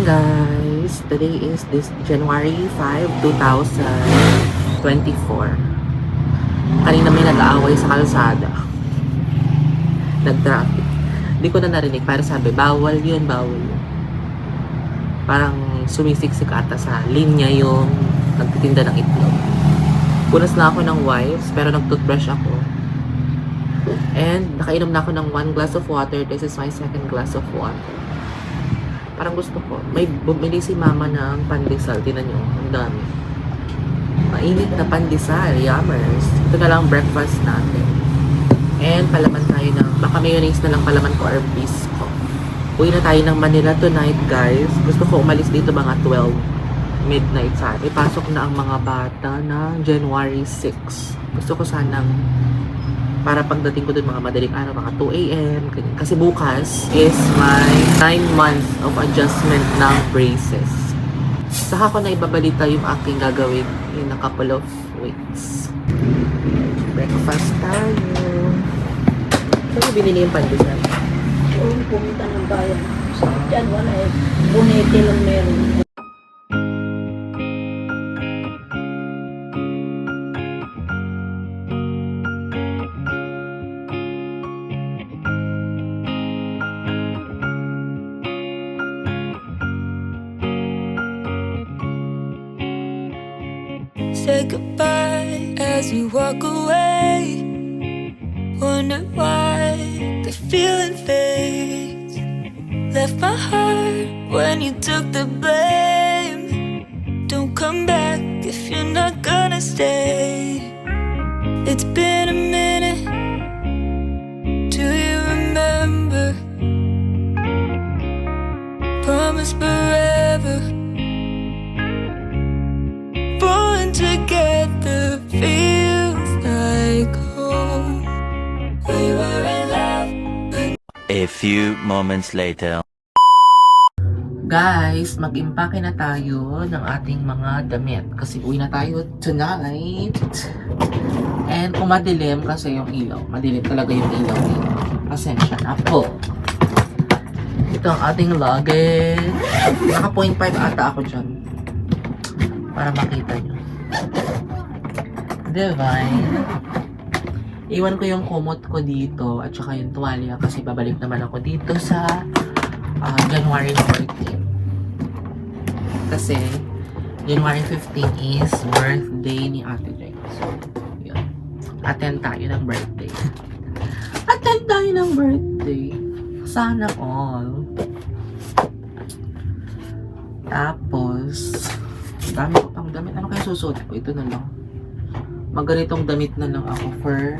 morning guys! Today is this January 5, 2024. Kanina may nag-aaway sa kalsada. Nag-traffic. Hindi ko na narinig. Para sabi, bawal yun, bawal yun. Parang sumisiksik ata sa linya yung nagtitinda ng itlog. Punas na ako ng wipes, pero nag-toothbrush ako. And nakainom na ako ng 1 glass of water. This is my second glass of water. Parang gusto ko. May bumili si mama ng pandesal. Tinan nyo, ang dami. Mainit na pandesal, yummers. Ito na lang breakfast natin. And palaman tayo ng, baka mayonnaise na lang palaman ko or bisco. Uwi na tayo ng Manila tonight, guys. Gusto ko umalis dito mga 12 midnight sa atin. Ipasok na ang mga bata ng January 6. Gusto ko sanang para pagdating ko dun mga madaling araw, mga 2 a.m. Kasi bukas is my 9 months of adjustment ng braces. Saka ko na ibabalita yung aking gagawin in a couple of weeks. Breakfast tayo. Saan binili yung pandesal? Oo, pumunta ng bayan. Diyan wala eh. Bunete lang meron. Say goodbye as you walk away. Wonder why the feeling fades. Left my heart when you took the blame. Don't come back if you're not gonna stay. It's been a minute. Do you remember? Promise forever. Together feels like home. We were in love. A few moments later. Guys, mag-impake na tayo ng ating mga damit. Kasi uwi na tayo tonight. And kung madilim kasi yung ilaw. Madilim talaga yung ilaw dito. Pasensya na po. Ito ang ating luggage. Naka 0.5 ata ako dyan. Para makita nyo. Divine. Iwan ko yung kumot ko dito at saka yung tuwalya kasi babalik naman ako dito sa January 14. Kasi January 15 is birthday ni Ate Jane. So, yun. Attend tayo ng birthday. Attend tayo ng birthday. Sana all. Tapos, dami ko pang damit. Ano kaya susuot ko? Ito na lang. Magganitong damit na lang ako for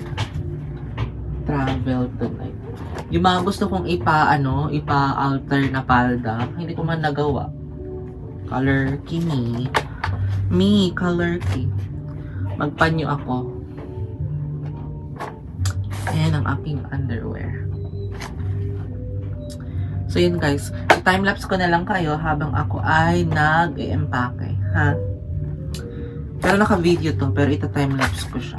travel tonight. Yung mga gusto kong ipa-alter na palda, hindi ko man nagawa. Color key me. Color key. Magpanyo ako. Ayan ang aking underwear. So yun guys, time-lapse ko na lang kayo habang ako ay nag-i-empake, ha? Pero naka-video to, pero ita-time-lapse ko siya.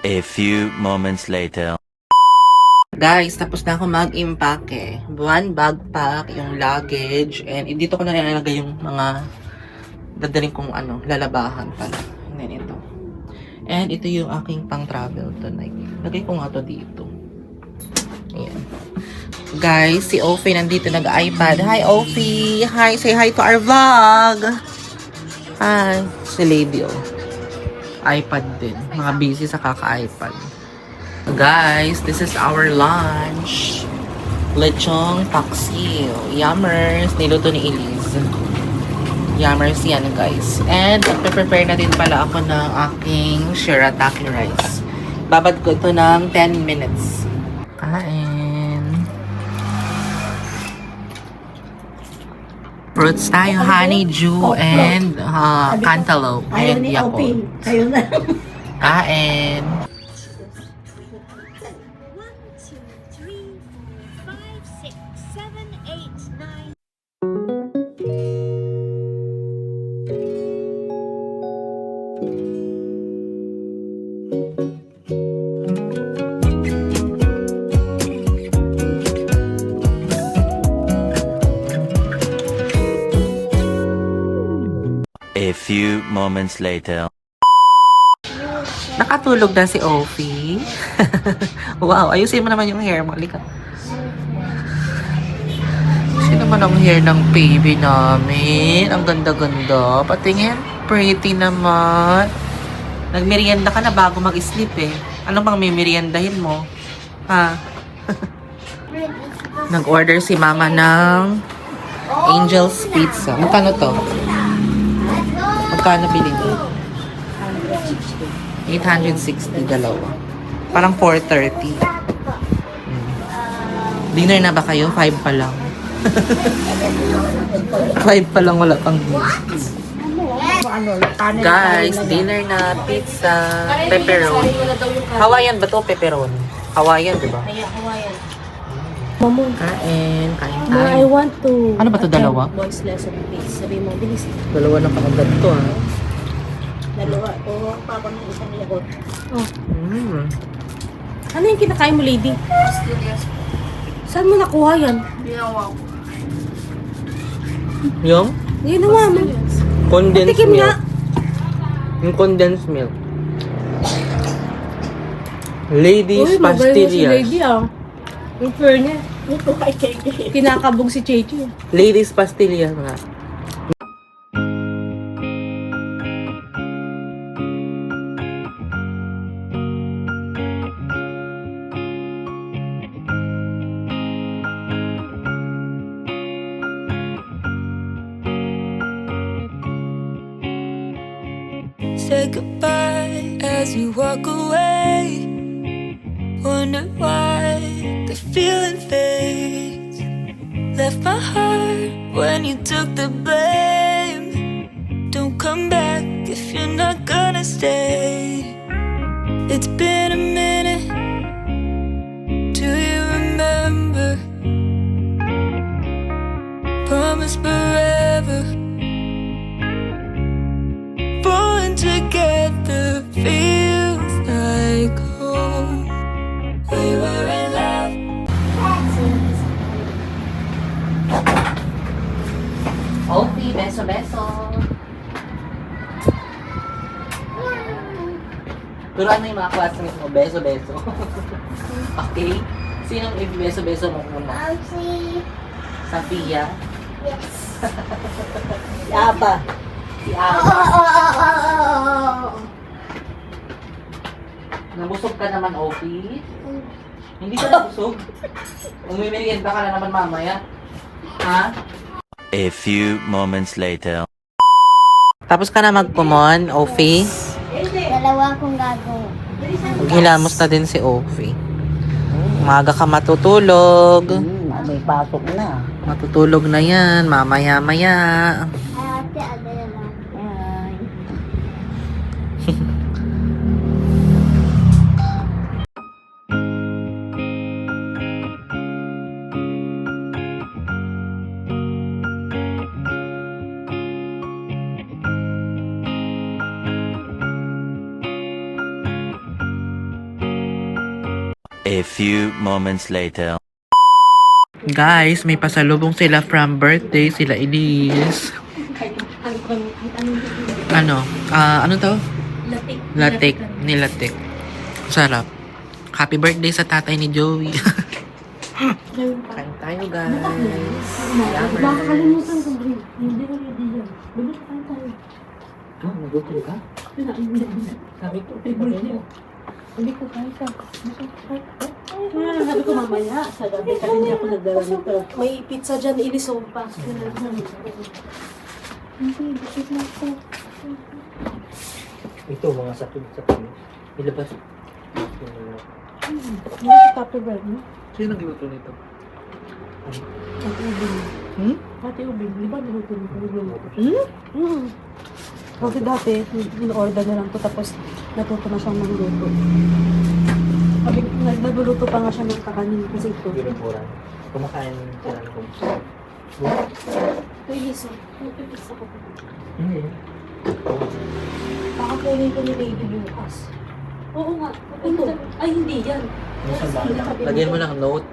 A few moments later. Guys, tapos na ako mag-impake. One backpack, yung luggage, and dito ko na nilalagay yung mga dadaling kong lalabahan pala. And then ito. And ito yung aking pang-travel tonight. Lagay ko nga to dito. Ayan. Guys, si Ophie nandito nag-iPad. Hi, Ophie! Hi! Say hi to our vlog! Hi! Si Lady, oh. iPad din. Mga busy sa kaka-iPad. Guys, this is our lunch. Lechong paksiw. Yummers. Niluto ni Elise. Yummers yan, guys. And, prepare na din pala ako ng aking shirataki rice. Babad ko ito ng 10 minutes. Kain. Fruits tayo, honeydew, and cantaloupe. Ayaw And ni yakult. Opie. Kayo na. Kain. 9. A few moments later. Nakatulog na si Ophie. Wow, ayusin mo naman yung hair mo. Halika. Sino naman ang hair ng baby namin? Ang ganda-ganda. Patingin. Pretty naman. Nagmerienda ka na bago mag-sleep eh. Ano bang mimeriendahin mo? Ha? Nag-order si mama ng Angel's Pizza. Magkano to? Magkano bilhin mo? 860 dalawa. Parang 430. Dinner na ba kayo? 5 pa lang. 5 pa lang, wala pang drinks. Guys, dinner na, pizza, pepperoni. Hawaiian ba to? Pepperoni. Hawaiian, di ba? Mamo, Kain, kain Ma, I tayo. want to... Ano ba to, dalawa? Voice lesson, please. Sabi mo, bilis. Dalawa na kaagad to, ah. Dalawa. Kuha pa ako ng isang yagot. Oh. Mm. Ano yung kinakain mo, lady? Saan mo nakuha yan? Yung Ginawa mo. condensed Patikim milk. nga. Yung condensed milk. Ladies Uy, magaling mo si pastillas. lady ah. Yung fairness. Ito kay Kiki. Kinakabog si Chechi. Ladies pastillas nga. Say goodbye as you walk away. Wonder why the feeling fades. Left my heart when you took the blame. Don't come back if you're not gonna stay. It's been a minute. Do you remember? Promise forever. Born together feels like home. We were in love. Ophie, beso, beso. Turuan mo yung mga classmates mo, beso, beso. Okay? Sinong i-beso-beso mo muna? Safia? Aba. Si Ama? Nabusog ka naman, Ophie? Hindi ka nabusog? Umimerienda ka na naman mamaya? Ha? A few moments later. Tapos ka na magkumon, Ophie? Dalawa akong gagawin. Maghilamos na din si Ophie. Umaga ka matutulog. May pasok na. Matutulog na yan, mamaya-maya. Ate, adala lang. Ay. A few moments later. Guys, may pasalubong sila from birthday, sila Elise. Ano? Ano to? Latik. Latik. Nilatik. Sarap. Happy birthday sa tatay ni Joey. Kain tayo, guys. Baka kalimutan ko, Bri. Hindi ko ready yan. Bili ka tayo. Ah, nagutom ka? Sabi ko, favorite mo. Hindi ko kaya ka. Sabi ko mamaya, sa gabi kasi hindi ako nagdala nito. May pizza dyan, ilisong pa. Hindi, bakit na ako? Ito, mga sakit-sakit. Ilabas. Hindi ko Tupperware, no? Sino nagluto nito? Pati ubing. Hmm? Pati ubing. Di ba niluto nito? Hmm? Kasi dati, in-order na lang to tapos natuto na siyang magluto. Sabi, nagluluto pa nga siya ng kakanin kasi ito. Binuburan. Kumakain sila ng kumsa. Ito iso. Ito iso ko. Hindi. Baka kunin ko ni Lady bukas. Oo nga. Ito. Ay, hindi yan. Nasa bala. Lagyan mo ng note.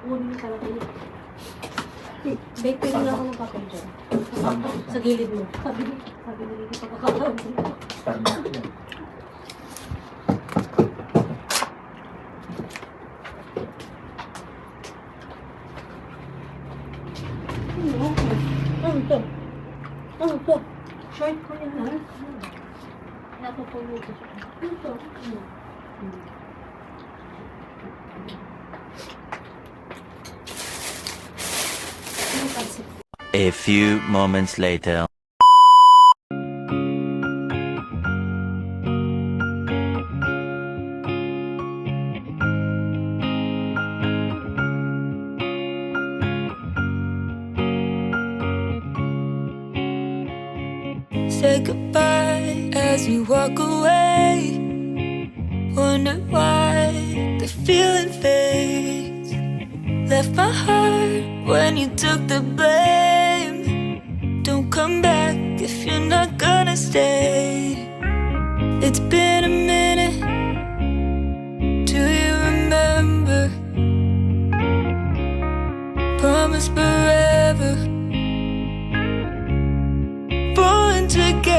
Kunin ka lang yun. Bake, pwede na ako ng papel dyan. Sa gilid mo. Sabi ni Lady pagkakakaroon. Ano ito? Ano ito? Short ko yan ha? Natutulog ko siya. Ano ito? Ano? Ano pansit? A few moments later. Say goodbye as you walk away. Wonder why the feeling fades. Left my heart when you took the blame. Don't come back if you're not gonna stay. It's been a minute. Do you remember? Promise forever. Born together.